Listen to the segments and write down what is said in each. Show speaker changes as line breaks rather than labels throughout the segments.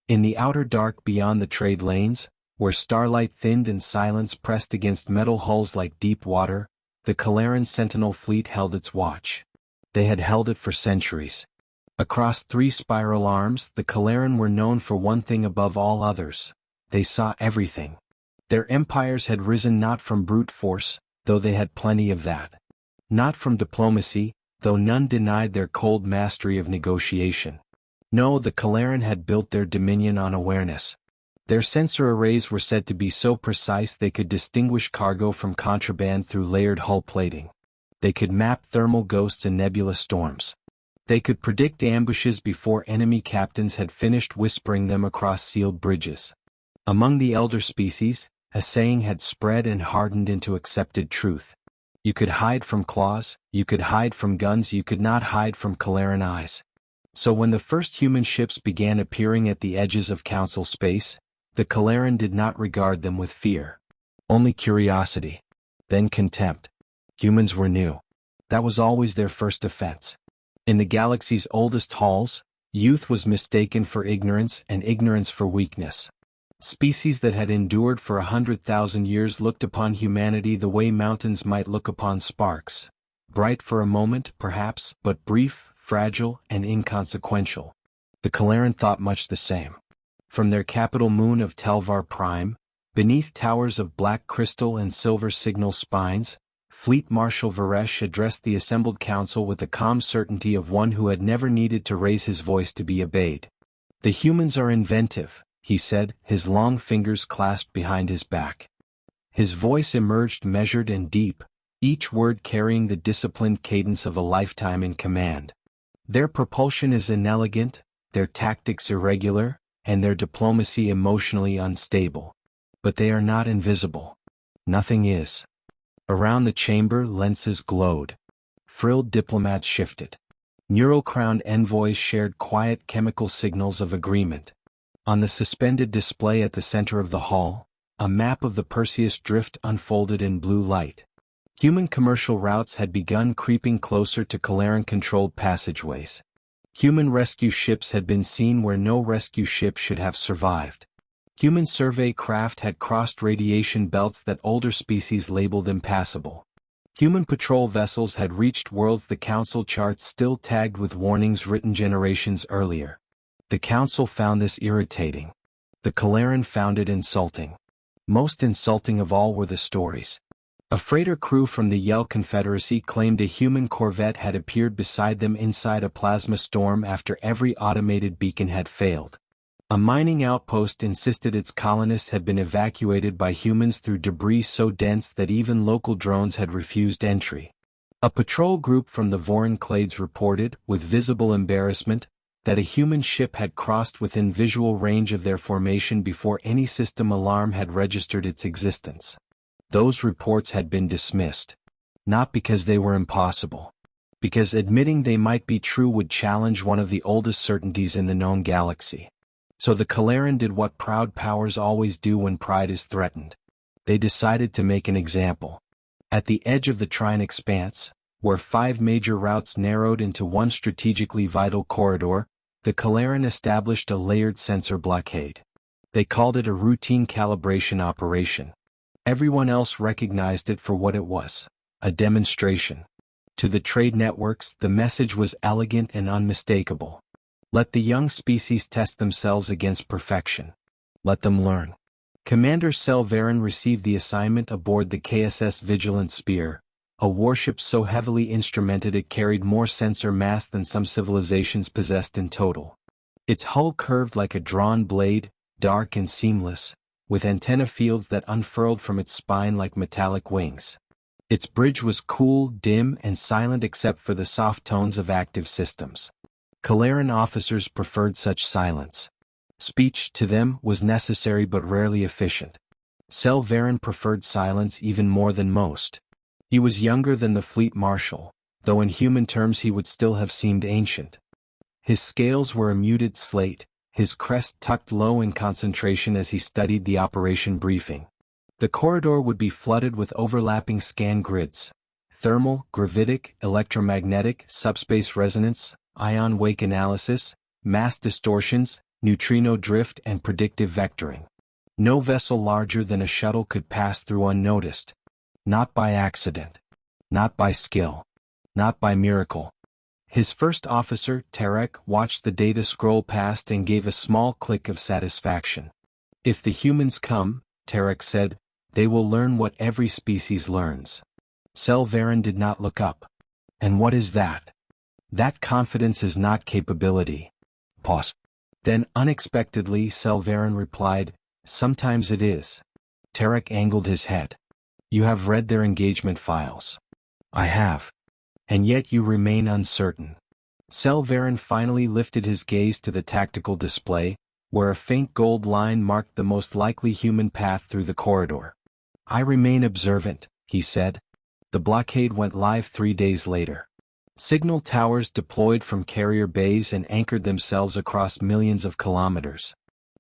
In the outer dark beyond the trade lanes, where starlight thinned and silence pressed against metal hulls like deep water, the Kalaran Sentinel fleet held its watch. They had held it for centuries. Across 3 spiral arms, the Kalaran were known for one thing above all others: they saw everything. Their empires had risen not from brute force, though they had plenty of that. Not from diplomacy, though none denied their cold mastery of negotiation. No, the Kalaran had built their dominion on awareness. Their sensor arrays were said to be so precise they could distinguish cargo from contraband through layered hull plating. They could map thermal ghosts and nebula storms. They could predict ambushes before enemy captains had finished whispering them across sealed bridges. Among the elder species, a saying had spread and hardened into accepted truth. You could hide from claws, you could hide from guns, you could not hide from Kalaran eyes. So when the first human ships began appearing at the edges of Council space, the Kalaran did not regard them with fear. Only curiosity. Then contempt. Humans were new. That was always their first offense. In the galaxy's oldest halls, youth was mistaken for ignorance and ignorance for weakness. Species that had endured for 100,000 years looked upon humanity the way mountains might look upon sparks. Bright for a moment, perhaps, but brief, fragile, and inconsequential. The Kalaran thought much the same. From their capital moon of Telvar Prime, beneath towers of black crystal and silver signal spines, Fleet Marshal Varesh addressed the assembled council with the calm certainty of one who had never needed to raise his voice to be obeyed. The humans are inventive, he said, his long fingers clasped behind his back. His voice emerged measured and deep, each word carrying the disciplined cadence of a lifetime in command. Their propulsion is inelegant, their tactics irregular, and their diplomacy emotionally unstable. But they are not invisible. Nothing is. Around the chamber, lenses glowed. Frilled diplomats shifted. Neural-crowned envoys shared quiet chemical signals of agreement. On the suspended display at the center of the hall, a map of the Perseus Drift unfolded in blue light. Human commercial routes had begun creeping closer to Kalaran-controlled passageways. Human rescue ships had been seen where no rescue ship should have survived. Human survey craft had crossed radiation belts that older species labeled impassable. Human patrol vessels had reached worlds the Council charts still tagged with warnings written generations earlier. The Council found this irritating. The Kalaran found it insulting. Most insulting of all were the stories. A freighter crew from the Yell Confederacy claimed a human corvette had appeared beside them inside a plasma storm after every automated beacon had failed. A mining outpost insisted its colonists had been evacuated by humans through debris so dense that even local drones had refused entry. A patrol group from the Voran Clades reported, with visible embarrassment, that a human ship had crossed within visual range of their formation before any system alarm had registered its existence. Those reports had been dismissed. Not because they were impossible. Because admitting they might be true would challenge one of the oldest certainties in the known galaxy. So the Kalaran did what proud powers always do when pride is threatened. They decided to make an example. At the edge of the Trine Expanse, where 5 major routes narrowed into one strategically vital corridor, the Kalaran established a layered sensor blockade. They called it a routine calibration operation. Everyone else recognized it for what it was, a demonstration. To the trade networks, the message was elegant and unmistakable. Let the young species test themselves against perfection. Let them learn. Commander Sel Varen received the assignment aboard the KSS Vigilant Spear, a warship so heavily instrumented it carried more sensor mass than some civilizations possessed in total. Its hull curved like a drawn blade, dark and seamless, with antenna fields that unfurled from its spine like metallic wings. Its bridge was cool, dim, and silent except for the soft tones of active systems. Kalaran officers preferred such silence. Speech, to them, was necessary but rarely efficient. Sel Varen preferred silence even more than most. He was younger than the fleet marshal, though in human terms he would still have seemed ancient. His scales were a muted slate, his crest tucked low in concentration as he studied the operation briefing. The corridor would be flooded with overlapping scan grids: thermal, gravitic, electromagnetic, subspace resonance, ion wake analysis, mass distortions, neutrino drift and predictive vectoring. No vessel larger than a shuttle could pass through unnoticed. Not by accident. Not by skill. Not by miracle. His first officer, Tarek, watched the data scroll past and gave a small click of satisfaction. If the humans come, Tarek said, they will learn what every species learns. Selvarin did not look up. And what is that? That confidence is not capability. Pause. Then unexpectedly Selvarin replied, sometimes it is. Tarek angled his head. You have read their engagement files. I have. And yet you remain uncertain. Selvarin finally lifted his gaze to the tactical display, where a faint gold line marked the most likely human path through the corridor. I remain observant, he said. The blockade went live 3 days later. Signal towers deployed from carrier bays and anchored themselves across millions of kilometers.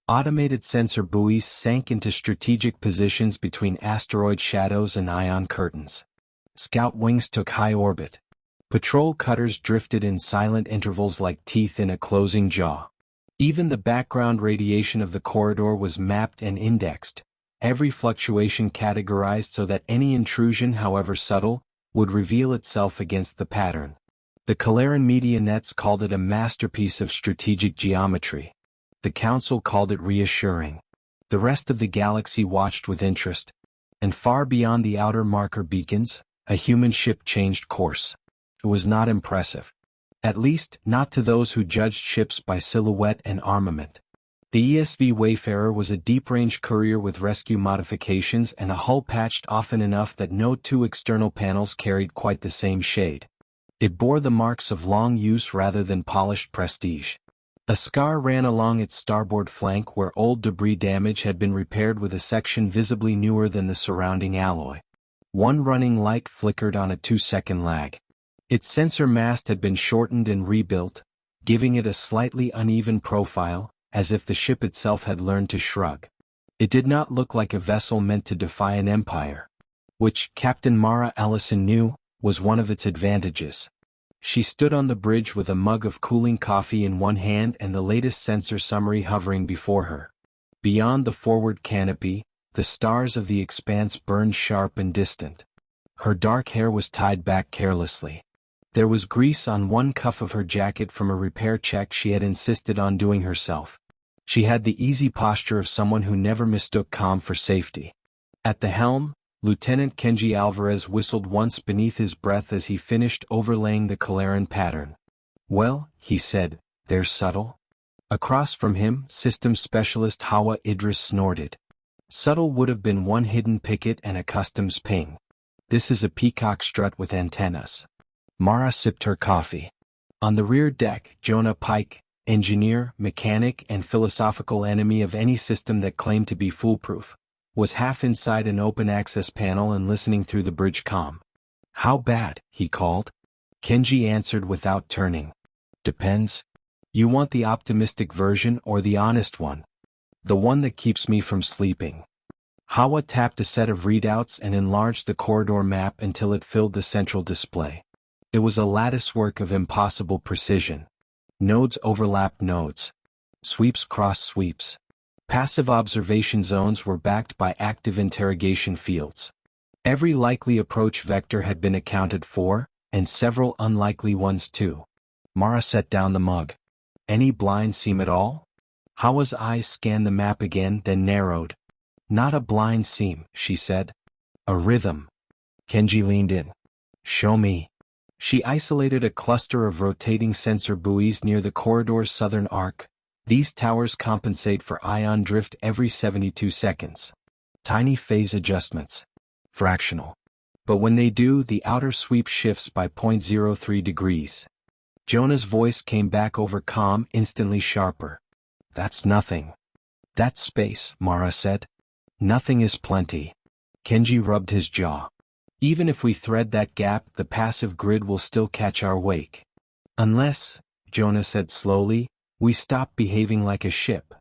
Automated sensor buoys sank into strategic positions between asteroid shadows and ion curtains. Scout wings took high orbit. Patrol cutters drifted in silent intervals like teeth in a closing jaw. Even the background radiation of the corridor was mapped and indexed, every fluctuation categorized so that any intrusion, however subtle, would reveal itself against the pattern. The Kalaran media nets called it a masterpiece of strategic geometry. The Council called it reassuring. The rest of the galaxy watched with interest. And far beyond the outer marker beacons, a human ship changed course. It was not impressive. At least, not to those who judged ships by silhouette and armament. The ESV Wayfarer was a deep-range courier with rescue modifications and a hull patched often enough that no two external panels carried quite the same shade. It bore the marks of long use rather than polished prestige. A scar ran along its starboard flank where old debris damage had been repaired with a section visibly newer than the surrounding alloy. One running light flickered on a 2-second lag. Its sensor mast had been shortened and rebuilt, giving it a slightly uneven profile, as if the ship itself had learned to shrug. It did not look like a vessel meant to defy an empire, which, Captain Mara Ellison knew, was one of its advantages. She stood on the bridge with a mug of cooling coffee in one hand and the latest sensor summary hovering before her. Beyond the forward canopy, the stars of the expanse burned sharp and distant. Her dark hair was tied back carelessly. There was grease on one cuff of her jacket from a repair check she had insisted on doing herself. She had the easy posture of someone who never mistook calm for safety. At the helm, Lieutenant Kenji Alvarez whistled once beneath his breath as he finished overlaying the Kalaran pattern. Well, he said, they're subtle. Across from him, Systems Specialist Hawa Idris snorted. Subtle would have been one hidden picket and a customs ping. This is a peacock strut with antennas. Mara sipped her coffee. On the rear deck, Jonah Pike, engineer, mechanic, and philosophical enemy of any system that claimed to be foolproof, was half inside an open-access panel and listening through the bridge comm. How bad? He called. Kenji answered without turning. Depends. You want the optimistic version or the honest one? The one that keeps me from sleeping. Hawa tapped a set of readouts and enlarged the corridor map until it filled the central display. It was a latticework of impossible precision. Nodes overlapped nodes. Sweeps crossed sweeps. Passive observation zones were backed by active interrogation fields. Every likely approach vector had been accounted for, and several unlikely ones too. Mara set down the mug. Any blind seam at all? Hawa's eyes scanned the map again, then narrowed. Not a blind seam, she said. A rhythm. Kenji leaned in. Show me. She isolated a cluster of rotating sensor buoys near the corridor's southern arc. These towers compensate for ion drift every 72 seconds. Tiny phase adjustments. Fractional. But when they do, the outer sweep shifts by 0.03 degrees. Jonah's voice came back over comm, instantly sharper. That's nothing. That's space, Mara said. Nothing is plenty. Kenji rubbed his jaw. Even if we thread that gap, the passive grid will still catch our wake. Unless, Jonah said slowly, we stop behaving like a ship.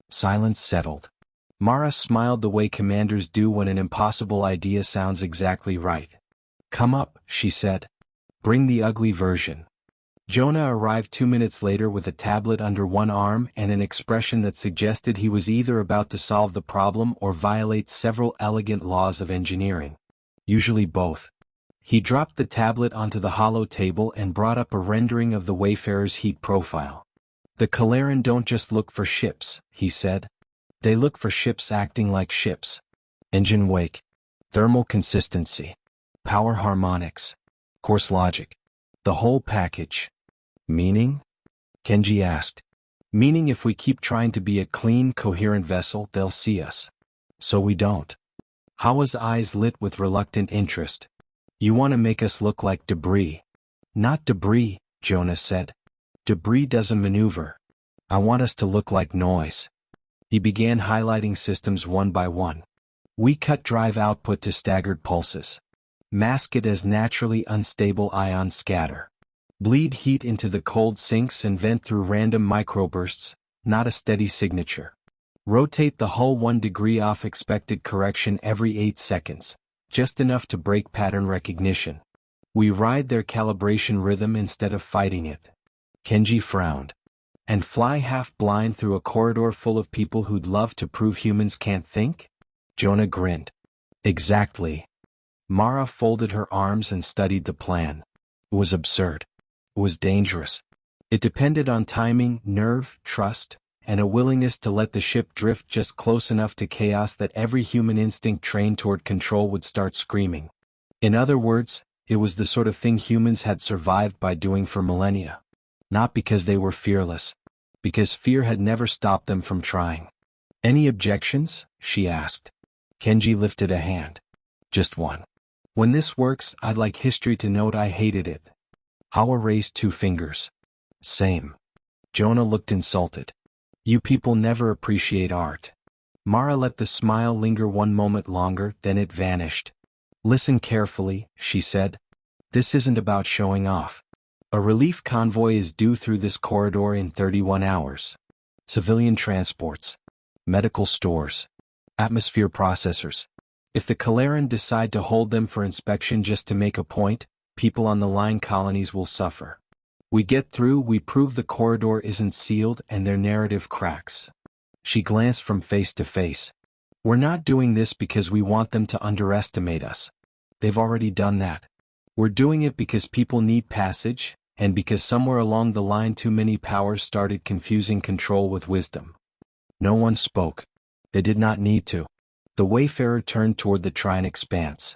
Silence settled. Mara smiled the way commanders do when an impossible idea sounds exactly right. Come up, she said. Bring the ugly version. Jonah arrived 2 minutes later with a tablet under one arm and an expression that suggested he was either about to solve the problem or violate several elegant laws of engineering. Usually both. He dropped the tablet onto the hollow table and brought up a rendering of the Wayfarer's heat profile. The Kaleran don't just look for ships, he said. They look for ships acting like ships. Engine wake, thermal consistency, power harmonics, course logic. The whole package. Meaning? Kenji asked. Meaning if we keep trying to be a clean, coherent vessel, they'll see us. So we don't. Hawa's eyes lit with reluctant interest. You want to make us look like debris. Not debris, Jonah said. Debris doesn't maneuver. I want us to look like noise. He began highlighting systems one by one. We cut drive output to staggered pulses. Mask it as naturally unstable ion scatter. Bleed heat into the cold sinks and vent through random microbursts, not a steady signature. Rotate the hull 1 degree off expected correction every 8 seconds, just enough to break pattern recognition. We ride their calibration rhythm instead of fighting it. Kenji frowned. And fly half blind through a corridor full of people who'd love to prove humans can't think? Jonah grinned. Exactly. Mara folded her arms and studied the plan. It was absurd. It was dangerous. It depended on timing, nerve, trust, and a willingness to let the ship drift just close enough to chaos that every human instinct trained toward control would start screaming. In other words, it was the sort of thing humans had survived by doing for millennia. Not because they were fearless. Because fear had never stopped them from trying. Any objections? She asked. Kenji lifted a hand. Just one. When this works, I'd like history to note I hated it. Hawa raised 2 fingers. Same. Jonah looked insulted. You people never appreciate art. Mara let the smile linger one moment longer, then it vanished. Listen carefully, she said. This isn't about showing off. A relief convoy is due through this corridor in 31 hours. Civilian transports. Medical stores. Atmosphere processors. If the Kaleran decide to hold them for inspection just to make a point, people on the line colonies will suffer. We get through, we prove the corridor isn't sealed, and their narrative cracks. She glanced from face to face. We're not doing this because we want them to underestimate us. They've already done that. We're doing it because people need passage, and because somewhere along the line too many powers started confusing control with wisdom. No one spoke. They did not need to. The Wayfarer turned toward the Trine expanse.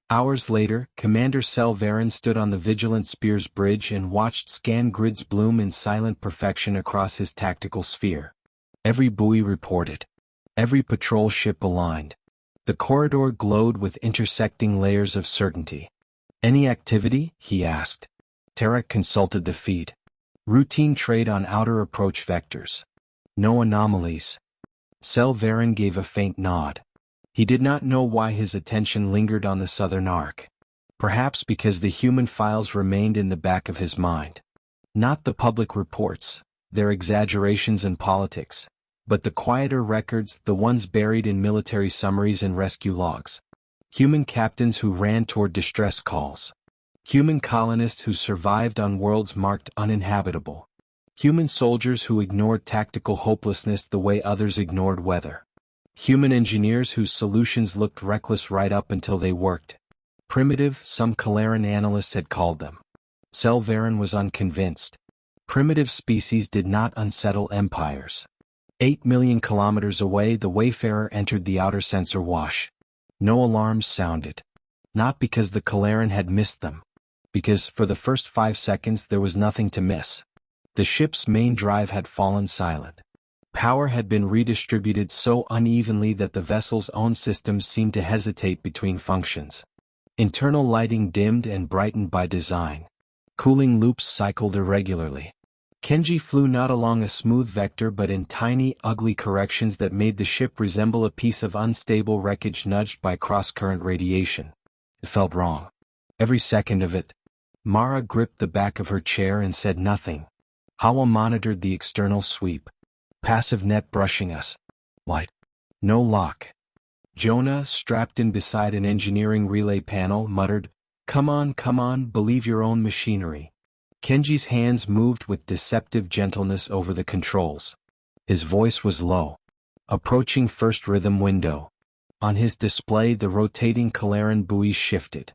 Hours later, Commander Selvarin stood on the Vigilant Spears Bridge and watched scan grids bloom in silent perfection across his tactical sphere. Every buoy reported. Every patrol ship aligned. The corridor glowed with intersecting layers of certainty. Any activity? He asked. Tarek consulted the feed. Routine trade on outer approach vectors. No anomalies. Selvarin gave a faint nod. He did not know why his attention lingered on the southern arc. Perhaps because the human files remained in the back of his mind. Not the public reports, their exaggerations and politics, but the quieter records, the ones buried in military summaries and rescue logs. Human captains who ran toward distress calls. Human colonists who survived on worlds marked uninhabitable. Human soldiers who ignored tactical hopelessness the way others ignored weather. Human engineers whose solutions looked reckless right up until they worked. Primitive, some Kaleran analysts had called them. Selvarin was unconvinced. Primitive species did not unsettle empires. 8 million kilometers away, the Wayfarer entered the outer sensor wash. No alarms sounded. Not because the Kaleran had missed them. Because, for the first 5 seconds, there was nothing to miss. The ship's main drive had fallen silent. Power had been redistributed so unevenly that the vessel's own systems seemed to hesitate between functions. Internal lighting dimmed and brightened by design. Cooling loops cycled irregularly. Kenji flew not along a smooth vector but in tiny, ugly corrections that made the ship resemble a piece of unstable wreckage nudged by cross-current radiation. It felt wrong. Every second of it. Mara gripped the back of her chair and said nothing. Hawa monitored the external sweep. Passive net brushing us. Light. No lock. Jonah, strapped in beside an engineering relay panel, muttered, come on, believe your own machinery. Kenji's hands moved with deceptive gentleness over the controls. His voice was low. Approaching first rhythm window. On his display the rotating Kalaran buoys shifted.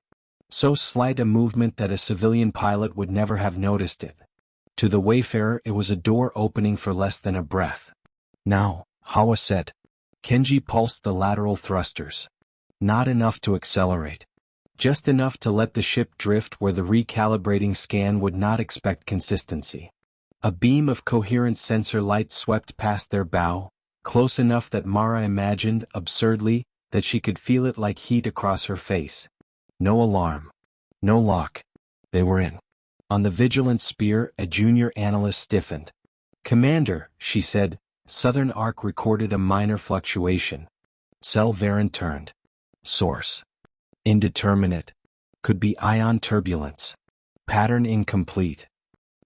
So slight a movement that a civilian pilot would never have noticed it. To the wayfarer it was a door opening for less than a breath. Now, Hawa said. Kenji pulsed the lateral thrusters. Not enough to accelerate. Just enough to let the ship drift where the recalibrating scan would not expect consistency. A beam of coherent sensor light swept past their bow, close enough that Mara imagined, absurdly, that she could feel it like heat across her face. No alarm. No lock. They were in. On the vigilant spear, a junior analyst stiffened. "Commander," she said, Southern Arc recorded a minor fluctuation. Cell Varen turned. Source. Indeterminate. Could be ion turbulence. Pattern incomplete.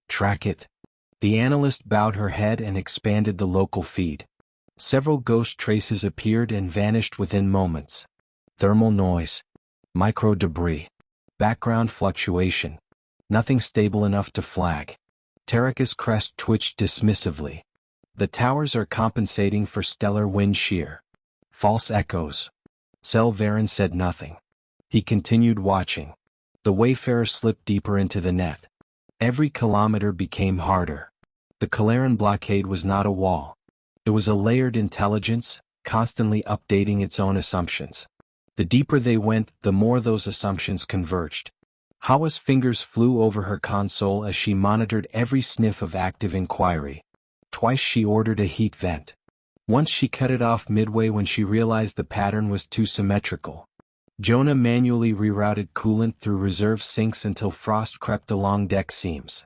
Track it. The analyst bowed her head and expanded the local feed. Several ghost traces appeared and vanished within moments. Thermal noise. Micro debris. Background fluctuation. Nothing stable enough to flag. Terraca's crest twitched dismissively. The towers are compensating for stellar wind shear. False echoes. Cell Varen said nothing. He continued watching. The wayfarer slipped deeper into the net. Every kilometer became harder. The Kalaran blockade was not a wall. It was a layered intelligence, constantly updating its own assumptions. The deeper they went, the more those assumptions converged. Hawa's fingers flew over her console as she monitored every sniff of active inquiry. Twice she ordered a heat vent. Once she cut it off midway when she realized the pattern was too symmetrical. Jonah manually rerouted coolant through reserve sinks until frost crept along deck seams.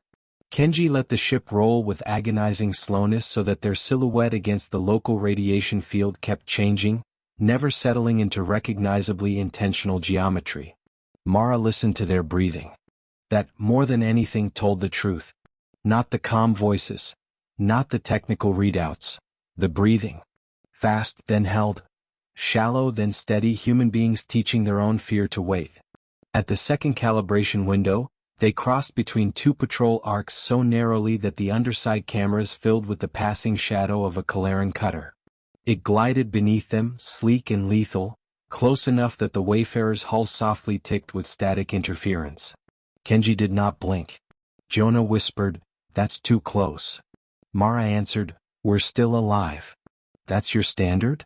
Kenji let the ship roll with agonizing slowness so that their silhouette against the local radiation field kept changing, never settling into recognizably intentional geometry. Mara listened to their breathing. That, more than anything, told the truth. Not the calm voices. Not the technical readouts. The breathing. Fast, then held. Shallow, then steady, human beings teaching their own fear to wait. At the second calibration window, they crossed between two patrol arcs so narrowly that the underside cameras filled with the passing shadow of a Kalaran cutter. It glided beneath them, sleek and lethal, close enough that the wayfarer's hull softly ticked with static interference. Kenji did not blink. Jonah whispered, "That's too close." Mara answered, "We're still alive." "That's your standard?"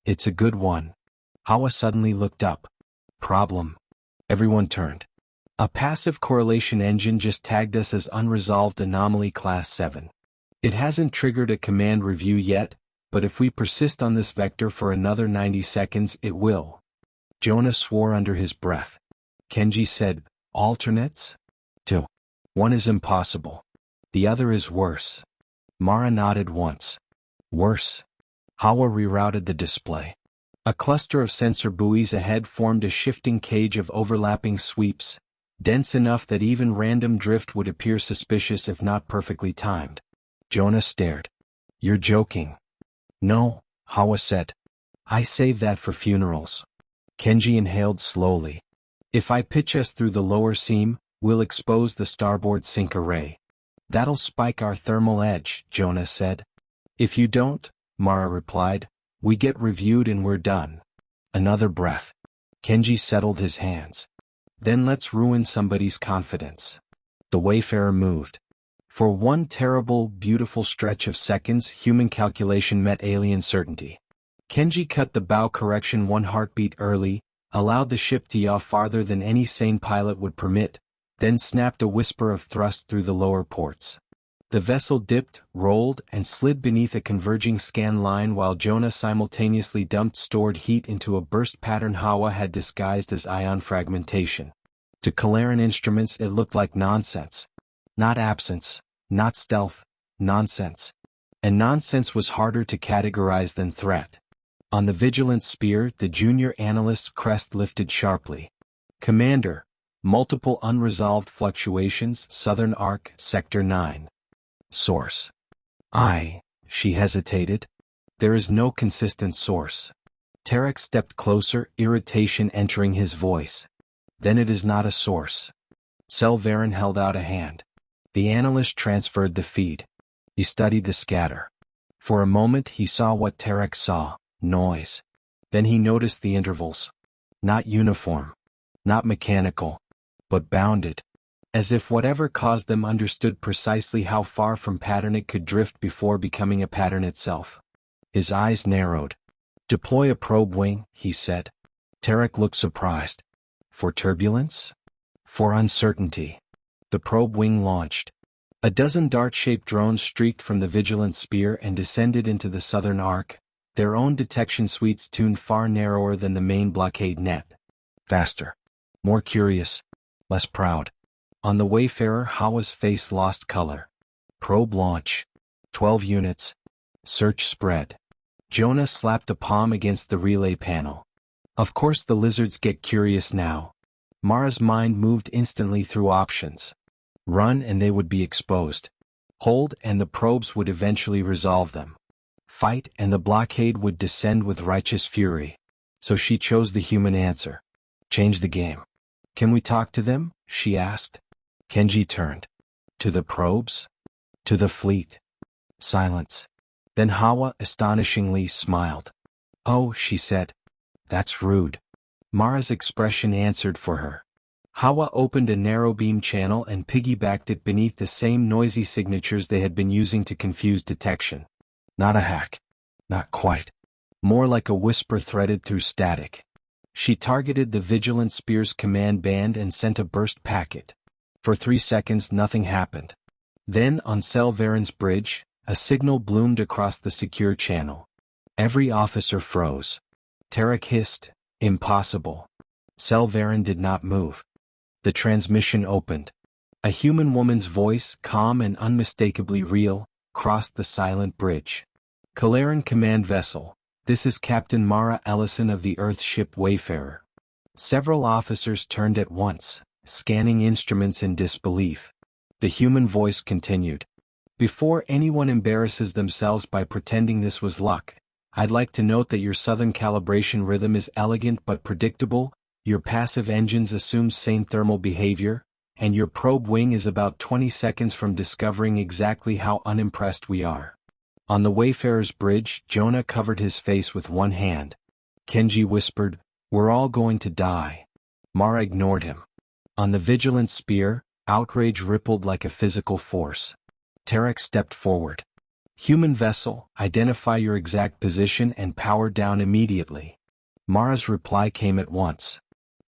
"It's a good one." Hawa suddenly looked up. "Problem." Everyone turned. "A passive correlation engine just tagged us as unresolved anomaly class 7. It hasn't triggered a command review yet, but if we persist on this vector for another 90 seconds it will." Jonah swore under his breath. Kenji said, "Alternates?" "Two. One is impossible. The other is worse." Mara nodded once. "Worse?" Hawa rerouted the display. A cluster of sensor buoys ahead formed a shifting cage of overlapping sweeps, dense enough that even random drift would appear suspicious if not perfectly timed. Jonah stared. "You're joking." "No," Hawa said. "I save that for funerals." Kenji inhaled slowly. "If I pitch us through the lower seam, we'll expose the starboard sink array. That'll spike our thermal edge," Jonah said. "If you don't," Mara replied, "we get reviewed and we're done." Another breath. Kenji settled his hands. "Then let's ruin somebody's confidence." The wayfarer moved. For one terrible, beautiful stretch of seconds, human calculation met alien certainty. Kenji cut the bow correction one heartbeat early, allowed the ship to yaw farther than any sane pilot would permit, then snapped a whisper of thrust through the lower ports. The vessel dipped, rolled, and slid beneath a converging scan line while Jonah simultaneously dumped stored heat into a burst pattern Hawa had disguised as ion fragmentation. To Kalaran instruments it looked like nonsense. Not absence, not stealth, nonsense. And nonsense was harder to categorize than threat. On the vigilant spear, the junior analyst's crest lifted sharply. "Commander, multiple unresolved fluctuations, Southern Arc, Sector 9. Source." She hesitated. "There is no consistent source." Tarek stepped closer, irritation entering his voice. "Then it is not a source." Cell Varen held out a hand. The analyst transferred the feed. He studied the scatter. For a moment he saw what Tarek saw, noise. Then he noticed the intervals. Not uniform. Not mechanical. But bounded. As if whatever caused them understood precisely how far from pattern it could drift before becoming a pattern itself. His eyes narrowed. "Deploy a probe wing," he said. Tarek looked surprised. "For turbulence?" "For uncertainty." The probe wing launched. A dozen dart-shaped drones streaked from the vigilant spear and descended into the southern arc, their own detection suites tuned far narrower than the main blockade net. Faster. More curious. Less proud. On the Wayfarer, Hawa's face lost color. Probe launch. 12 units. Search spread. Jonah slapped a palm against the relay panel. Of course the lizards get curious now. Mara's mind moved instantly through options. Run and they would be exposed. Hold and the probes would eventually resolve them. Fight and the blockade would descend with righteous fury. So she chose the human answer. Change the game. "Can we talk to them?" she asked. Kenji turned. "To the probes?" "To the fleet." Silence. Then Hawa astonishingly smiled. "Oh," she said. "That's rude." Mara's expression answered for her. Hawa opened a narrow beam channel and piggybacked it beneath the same noisy signatures they had been using to confuse detection. Not a hack. Not quite. More like a whisper threaded through static. She targeted the Vigilant Spear's command band and sent a burst packet. For 3 seconds nothing happened. Then on Selvaren's bridge, a signal bloomed across the secure channel. Every officer froze. Tarek hissed, "Impossible." Selvaren did not move. The transmission opened. A human woman's voice, calm and unmistakably real, crossed the silent bridge. "Kalaran Command Vessel, this is Captain Mara Ellison of the Earthship Wayfarer." Several officers turned at once, scanning instruments in disbelief. The human voice continued. "Before anyone embarrasses themselves by pretending this was luck, I'd like to note that your southern calibration rhythm is elegant but predictable, your passive engines assume sane thermal behavior, and your probe wing is about 20 seconds from discovering exactly how unimpressed we are." On the Wayfarer's bridge, Jonah covered his face with one hand. Kenji whispered, "We're all going to die." Mara ignored him. On the Vigilant Spear, outrage rippled like a physical force. Tarek stepped forward. "Human vessel, identify your exact position and power down immediately." Mara's reply came at once.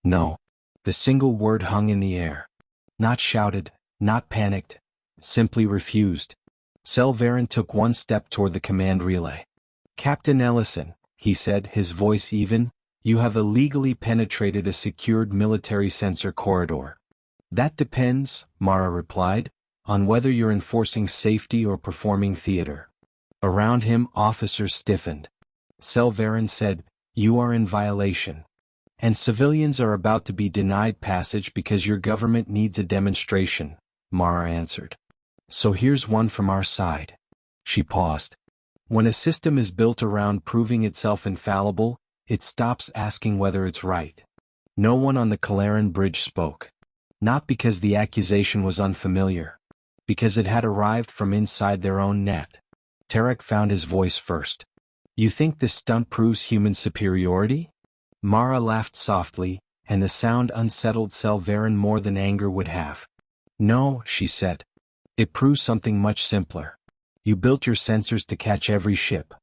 "No." The single word hung in the air. Not shouted, not panicked, simply refused. Selvaren took one step toward the command relay. "Captain Ellison," he said, his voice even, "you have illegally penetrated a secured military sensor corridor." "That depends," Mara replied, "on whether you're enforcing safety or performing theater." Around him officers stiffened. Selvaren said, "You are in violation. And civilians are about to be denied passage because your government needs a demonstration," Mara answered. "So here's one from our side." She paused. "When a system is built around proving itself infallible, it stops asking whether it's right." No one on the Kalaran bridge spoke. Not because the accusation was unfamiliar. Because it had arrived from inside their own net. Tarek found his voice first. "You think this stunt proves human superiority?" Mara laughed softly, and the sound unsettled Selvaren more than anger would have. "No," she said. "It proves something much simpler. You built your sensors to catch every ship.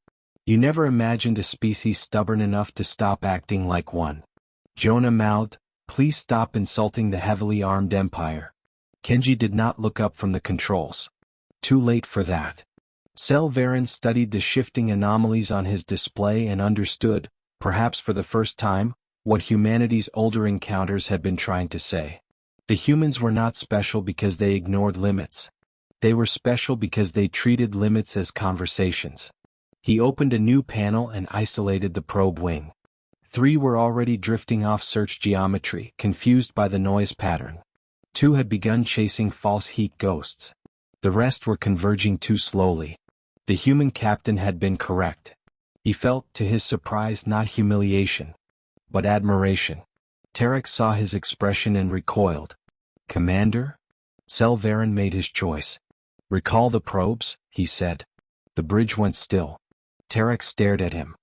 You never imagined a species stubborn enough to stop acting like one." Jonah mouthed, "Please stop insulting the heavily armed Empire." Kenji did not look up from the controls. Too late for that. Selvaren studied the shifting anomalies on his display and understood, perhaps for the first time, what humanity's older encounters had been trying to say. The humans were not special because they ignored limits. They were special because they treated limits as conversations. He opened a new panel and isolated the probe wing. 3 were already drifting off search geometry, confused by the noise pattern. 2 had begun chasing false heat ghosts. The rest were converging too slowly. The human captain had been correct. He felt, to his surprise, not humiliation, but admiration. Tarek saw his expression and recoiled. "Commander?" Selvarin made his choice. "Recall the probes," he said. The bridge went still. Tarek stared at him.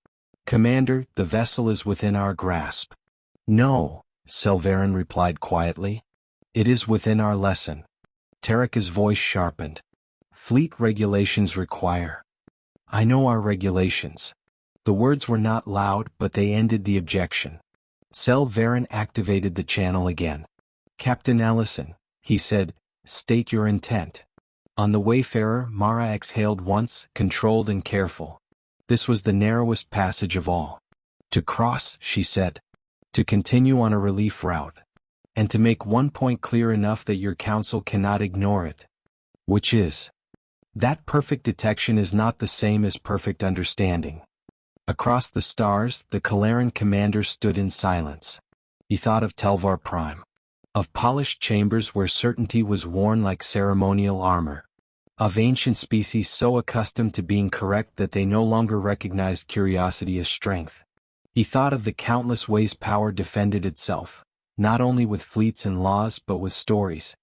"Commander, the vessel is within our grasp." "No," Selvarin replied quietly. "It is within our lesson." Tarek's voice sharpened. "Fleet regulations require." "I know our regulations." The words were not loud, but they ended the objection. Selvarin activated the channel again. "Captain Ellison," he said, "state your intent." On the Wayfarer, Mara exhaled once, controlled and careful. This was the narrowest passage of all. "To cross," she said. "To continue on a relief route. And to make one point clear enough that your council cannot ignore it." "Which is?" "That perfect detection is not the same as perfect understanding." Across the stars, the Kalaran commander stood in silence. He thought of Telvar Prime. Of polished chambers where certainty was worn like ceremonial armor. Of ancient species so accustomed to being correct that they no longer recognized curiosity as strength. He thought of the countless ways power defended itself, not only with fleets and laws but with stories.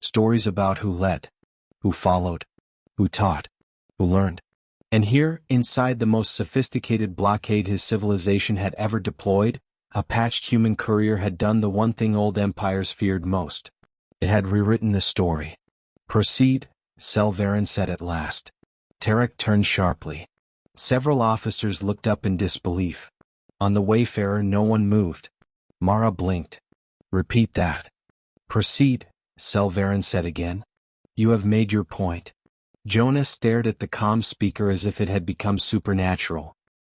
Stories about who led, who followed, who taught, who learned. And here, inside the most sophisticated blockade his civilization had ever deployed, a patched human courier had done the one thing old empires feared most. It had rewritten the story. "Proceed," Selvarin said at last. Tarek turned sharply. Several officers looked up in disbelief. On the Wayfarer no one moved. Mara blinked. "Repeat that." "Proceed," Selvarin said again. "You have made your point." Jonah stared at the comm speaker as if it had become supernatural.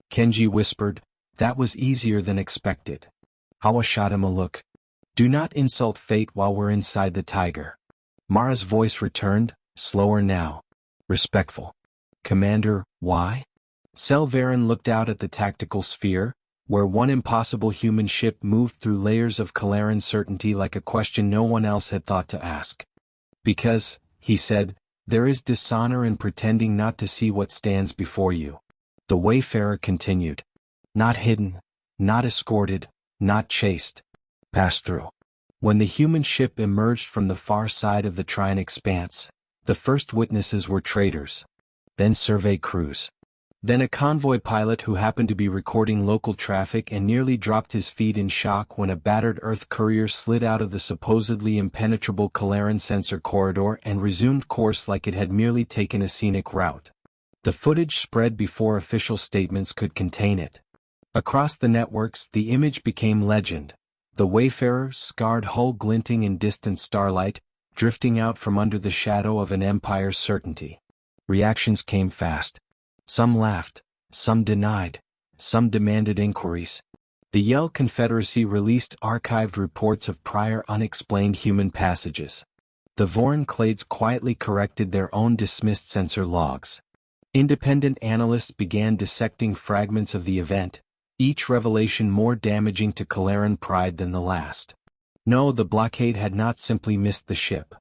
Kenji whispered, "That was easier than expected." Hawa shot him a look. "Do not insult fate while we're inside the Tiger." Mara's voice returned, slower now. Respectful. "Commander, why?" Selvarin looked out at the tactical sphere, where one impossible human ship moved through layers of Kalaran certainty like a question no one else had thought to ask. "Because," he said, "there is dishonor in pretending not to see what stands before you." The Wayfarer continued. "Not hidden, not escorted, not chased. Passed through." When the human ship emerged from the far side of the Trine expanse, the first witnesses were traders. Then survey crews. Then a convoy pilot who happened to be recording local traffic and nearly dropped his feet in shock when a battered Earth courier slid out of the supposedly impenetrable Kalaran sensor corridor and resumed course like it had merely taken a scenic route. The footage spread before official statements could contain it. Across the networks, the image became legend. The Wayfarer, scarred hull glinting in distant starlight, drifting out from under the shadow of an empire's certainty. Reactions came fast. Some laughed, some denied, some demanded inquiries. The Yell Confederacy released archived reports of prior unexplained human passages. The Vorin Clades quietly corrected their own dismissed sensor logs. Independent analysts began dissecting fragments of the event, each revelation more damaging to Kalaran pride than the last. No, the blockade had not simply missed the ship.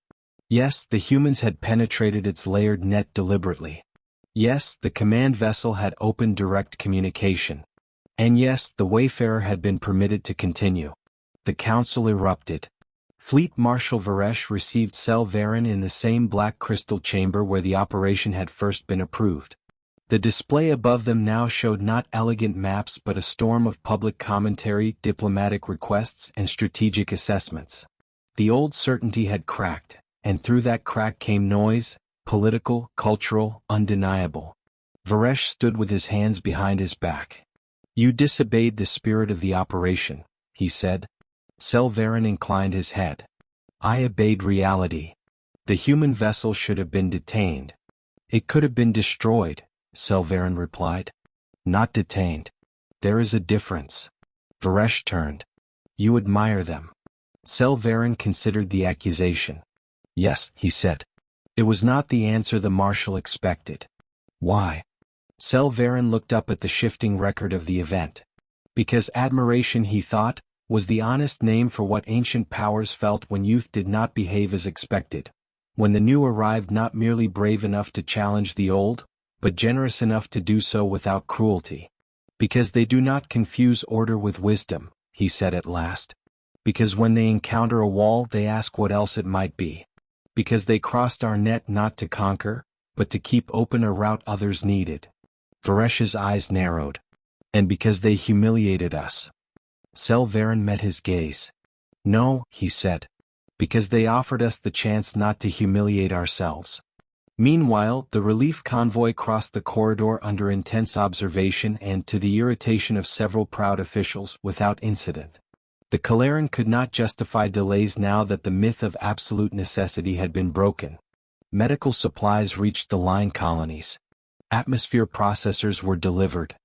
Yes, the humans had penetrated its layered net deliberately. Yes, the command vessel had opened direct communication. And yes, the Wayfarer had been permitted to continue. The council erupted. Fleet Marshal Varesh received Selvarin in the same black crystal chamber where the operation had first been approved. The display above them now showed not elegant maps but a storm of public commentary, diplomatic requests, and strategic assessments. The old certainty had cracked, and through that crack came noise, political, cultural, undeniable. Varesh stood with his hands behind his back. "You disobeyed the spirit of the operation," he said. Selvarin inclined his head. "I obeyed reality. The human vessel should have been detained." "It could have been destroyed," Selvarin replied. "Not detained. There is a difference." Varesh turned. "You admire them." Selvarin considered the accusation. "Yes," he said. It was not the answer the Marshal expected. "Why?" Selvarin looked up at the shifting record of the event. Because admiration, he thought, was the honest name for what ancient powers felt when youth did not behave as expected. When the new arrived not merely brave enough to challenge the old, but generous enough to do so without cruelty. "Because they do not confuse order with wisdom," he said at last. "Because when they encounter a wall they ask what else it might be." Because they crossed our net not to conquer, but to keep open a route others needed. Varesh's eyes narrowed. And because they humiliated us. Selvarin met his gaze. No, he said. Because they offered us the chance not to humiliate ourselves. Meanwhile, the relief convoy crossed the corridor under intense observation and to the irritation of several proud officials without incident. The Kalaran could not justify delays now that the myth of absolute necessity had been broken. Medical supplies reached the line colonies. Atmosphere processors were delivered.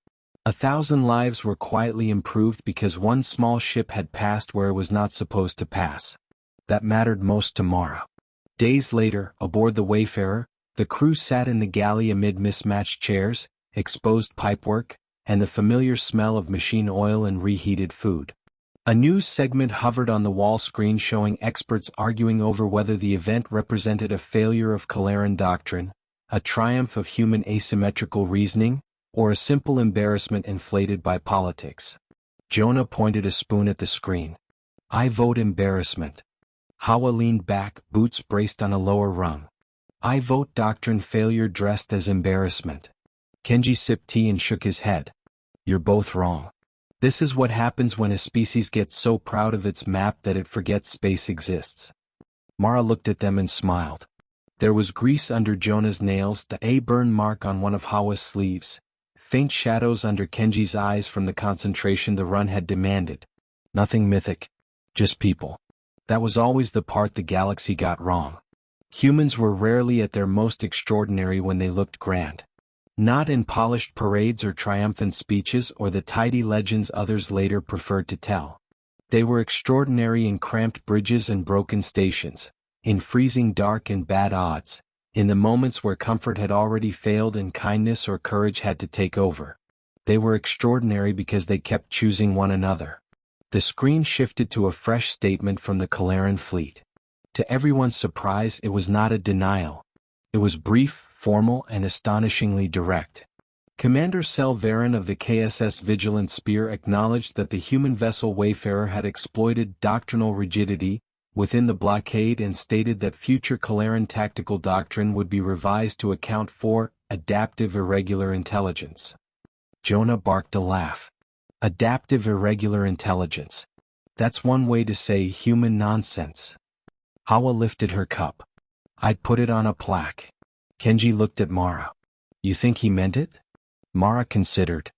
1,000 lives were quietly improved because one small ship had passed where it was not supposed to pass. That mattered most to Mara. Days later, aboard the Wayfarer, the crew sat in the galley amid mismatched chairs, exposed pipework, and the familiar smell of machine oil and reheated food. A news segment hovered on the wall screen showing experts arguing over whether the event represented a failure of Kalaran doctrine, a triumph of human asymmetrical reasoning, or a simple embarrassment inflated by politics. Jonah pointed a spoon at the screen. I vote embarrassment. Hawa leaned back, boots braced on a lower rung. I vote doctrine failure dressed as embarrassment. Kenji sipped tea and shook his head. You're both wrong. This is what happens when a species gets so proud of its map that it forgets space exists. Mara looked at them and smiled. There was grease under Jonah's nails, a burn mark on one of Hawa's sleeves, faint shadows under Kenji's eyes from the concentration the run had demanded. Nothing mythic. Just people. That was always the part the galaxy got wrong. Humans were rarely at their most extraordinary when they looked grand. Not in polished parades or triumphant speeches or the tidy legends others later preferred to tell. They were extraordinary in cramped bridges and broken stations, in freezing dark and bad odds, in the moments where comfort had already failed and kindness or courage had to take over. They were extraordinary because they kept choosing one another. The screen shifted to a fresh statement from the Kalaran fleet. To everyone's surprise, it was not a denial. It was brief, formal, and astonishingly direct. Commander Selvarin of the KSS Vigilant Spear acknowledged that the human vessel Wayfarer had exploited doctrinal rigidity within the blockade and stated that future Kalaran tactical doctrine would be revised to account for adaptive irregular intelligence. Jonah barked a laugh. Adaptive irregular intelligence. That's one way to say human nonsense. Hawa lifted her cup. I'd put it on a plaque. Kenji looked at Mara. You think he meant it? Mara considered.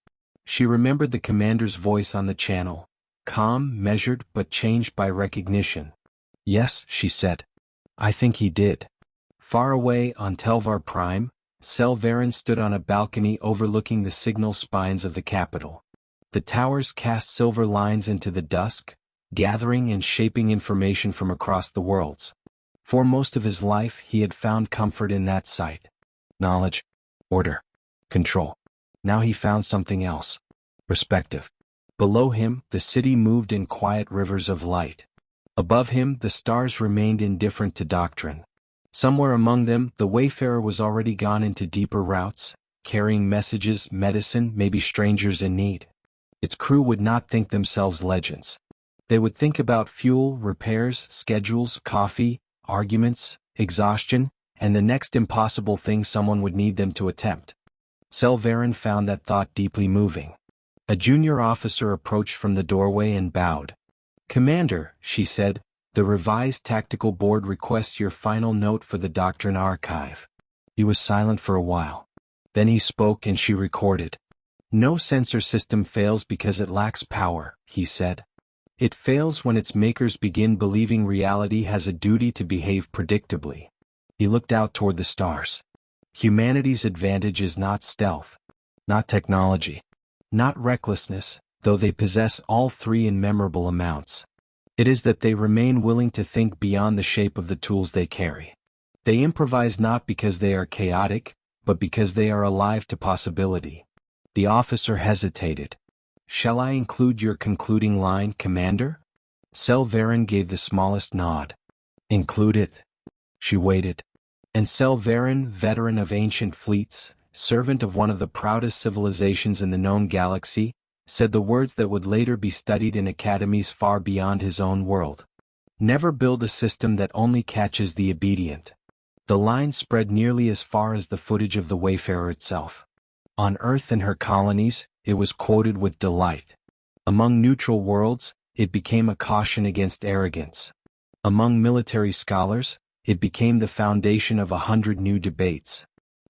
She remembered the commander's voice on the channel, calm, measured, but changed by recognition. Yes, she said. I think he did. Far away on Telvar Prime, Selvarin stood on a balcony overlooking the signal spines of the capital. The towers cast silver lines into the dusk, gathering and shaping information from across the worlds. For most of his life he had found comfort in that sight. Knowledge, order, control. Now he found something else. Perspective. Below him, the city moved in quiet rivers of light. Above him, the stars remained indifferent to doctrine. Somewhere among them, the Wayfarer was already gone into deeper routes, carrying messages, medicine, maybe strangers in need. Its crew would not think themselves legends. They would think about fuel, repairs, schedules, coffee, arguments, exhaustion, and the next impossible thing someone would need them to attempt. Selvarin found that thought deeply moving. A junior officer approached from the doorway and bowed. Commander, she said, the revised tactical board requests your final note for the Doctrine Archive. He was silent for a while. Then he spoke and she recorded. No sensor system fails because it lacks power, he said. It fails when its makers begin believing reality has a duty to behave predictably. He looked out toward the stars. Humanity's advantage is not stealth, not technology, not recklessness, though they possess all three in memorable amounts. It is that they remain willing to think beyond the shape of the tools they carry. They improvise not because they are chaotic, but because they are alive to possibility. The officer hesitated. Shall I include your concluding line, Commander? Selvarin gave the smallest nod. Include it. She waited. And Selvarin, veteran of ancient fleets, servant of one of the proudest civilizations in the known galaxy, said the words that would later be studied in academies far beyond his own world. Never build a system that only catches the obedient. The line spread nearly as far as the footage of the Wayfarer itself. On Earth and her colonies, it was quoted with delight. Among neutral worlds, it became a caution against arrogance. Among military scholars, it became the foundation of 100 new debates.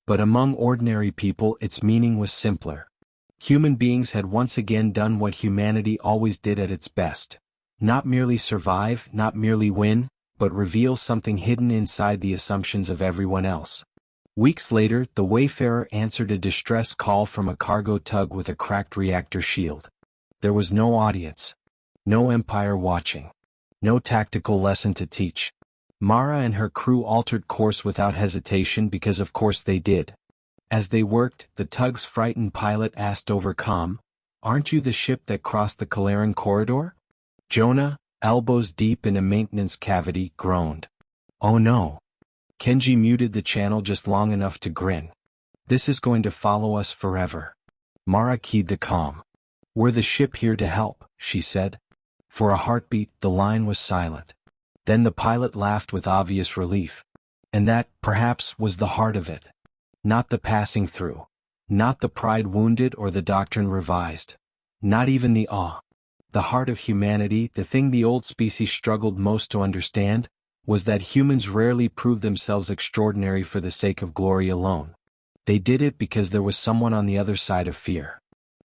But among ordinary people its meaning was simpler. Human beings had once again done what humanity always did at its best. Not merely survive, not merely win, but reveal something hidden inside the assumptions of everyone else. Weeks later, the Wayfarer answered a distress call from a cargo tug with a cracked reactor shield. There was no audience. No Empire watching. No tactical lesson to teach. Mara and her crew altered course without hesitation because of course they did. As they worked, the tug's frightened pilot asked over comm, "Aren't you the ship that crossed the Kalaran corridor?" Jonah, elbows deep in a maintenance cavity, groaned. "Oh no." Kenji muted the channel just long enough to grin. "This is going to follow us forever." Mara keyed the comm. "We're the ship here to help," she said. For a heartbeat, the line was silent. Then the pilot laughed with obvious relief. And that, perhaps, was the heart of it. Not the passing through. Not the pride wounded or the doctrine revised. Not even the awe. The heart of humanity, the thing the old species struggled most to understand, was that humans rarely prove themselves extraordinary for the sake of glory alone. They did it because there was someone on the other side of fear.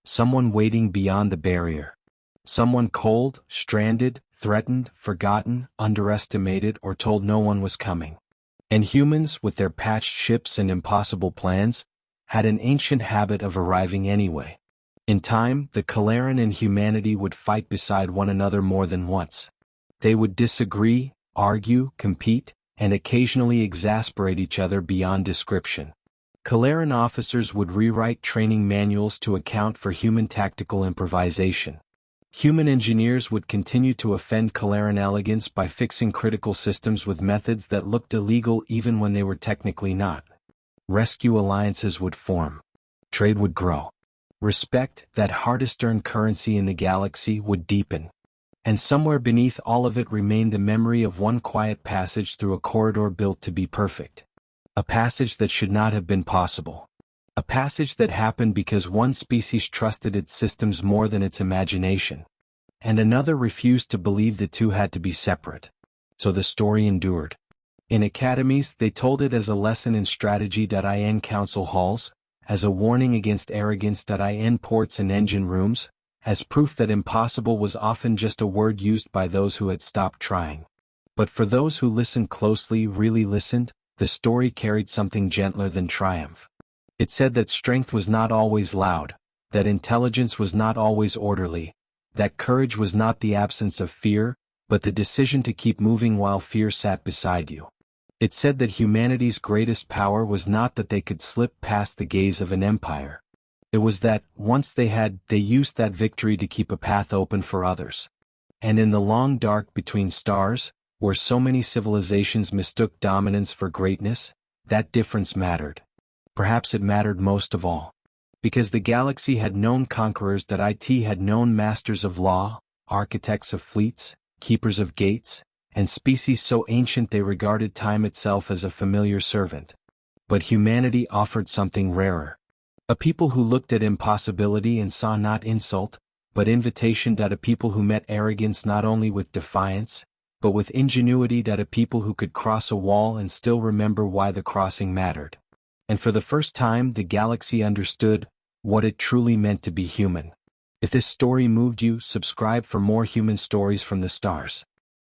Someone waiting beyond the barrier. Someone cold, stranded, threatened, forgotten, underestimated, or told no one was coming. And humans, with their patched ships and impossible plans, had an ancient habit of arriving anyway. In time, the Kalaran and humanity would fight beside one another more than once. They would disagree, argue, compete, and occasionally exasperate each other beyond description. Kalaran officers would rewrite training manuals to account for human tactical improvisation. Human engineers would continue to offend Kalaran elegance by fixing critical systems with methods that looked illegal even when they were technically not. Rescue alliances would form. Trade would grow. Respect, that hardest-earned currency in the galaxy, would deepen. And somewhere beneath all of it remained the memory of one quiet passage through a corridor built to be perfect. A passage that should not have been possible. A passage that happened because one species trusted its systems more than its imagination. And another refused to believe the two had to be separate. So the story endured. In academies, they told it as a lesson in strategy.in council halls, as a warning against arrogance.in ports and engine rooms, as proof that impossible was often just a word used by those who had stopped trying. But for those who listened closely, really listened, the story carried something gentler than triumph. It said that strength was not always loud, that intelligence was not always orderly, that courage was not the absence of fear, but the decision to keep moving while fear sat beside you. It said that humanity's greatest power was not that they could slip past the gaze of an empire. It was that, once they used that victory to keep a path open for others. And in the long dark between stars, where so many civilizations mistook dominance for greatness, that difference mattered. Perhaps it mattered most of all. Because the galaxy had known conquerors that it had known masters of law, architects of fleets, keepers of gates, and species so ancient they regarded time itself as a familiar servant. But humanity offered something rarer. A people who looked at impossibility and saw not insult, but invitation. A people who met arrogance not only with defiance, but with ingenuity. A people who could cross a wall and still remember why the crossing mattered. And for the first time the galaxy understood what it truly meant to be human. If this story moved you, subscribe for more human stories from the stars.